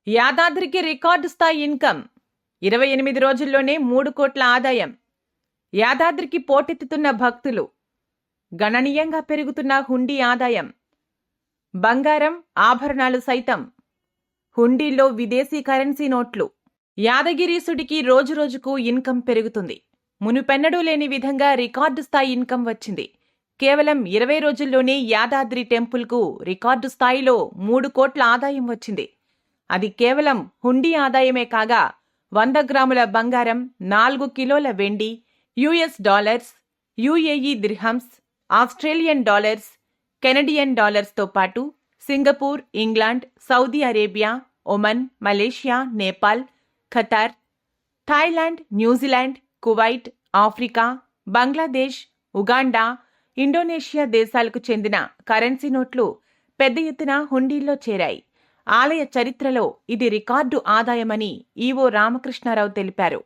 యాదాద్రికి record స్థాయి income 28 రోజుల్లోనే 3 కోట్ల ఆదాయం. యాదాద్రికి పోటెత్తుతున్న భక్తులు, గణనీయంగా పెరుగుతున్న హుండీ ఆదాయం. బంగారం, ఆభరణాలు సైతం. హుండీల్లో విదేశీ కరెన్సీ నోట్లు. యాదగిరీసుడికి రోజురోజుకు ఇన్కమ్ పెరుగుతుంది. మునుపెన్నడూ లేని విధంగా రికార్డు స్థాయి ఇన్కమ్ వచ్చింది. కేవలం 20 రోజుల్లోనే యాదాద్రి టెంపుల్కు రికార్డు స్థాయిలో 3 కోట్ల ఆదాయం వచ్చింది. అది కేవలం హుండీ ఆదాయమే కాగా 100 గ్రాముల బంగారం, 4 కిలోల వెండి, US dollars, UAE dirhams, Australian dollars, Canadian డాలర్స్తో పాటు Singapore, England, Saudi Arabia, Oman, Malaysia, Nepal, Qatar, Thailand, New Zealand, Kuwait, Africa, Bangladesh, Uganda, Indonesia దేశాలకు చెందిన కరెన్సీ నోట్లు పెద్ద ఎత్తున హుండీల్లో చేరాయి. ఆలయ చరిత్రలో ఇది రికార్డు ఆదాయమని ఈవో రామకృష్ణారావు తెలిపారు.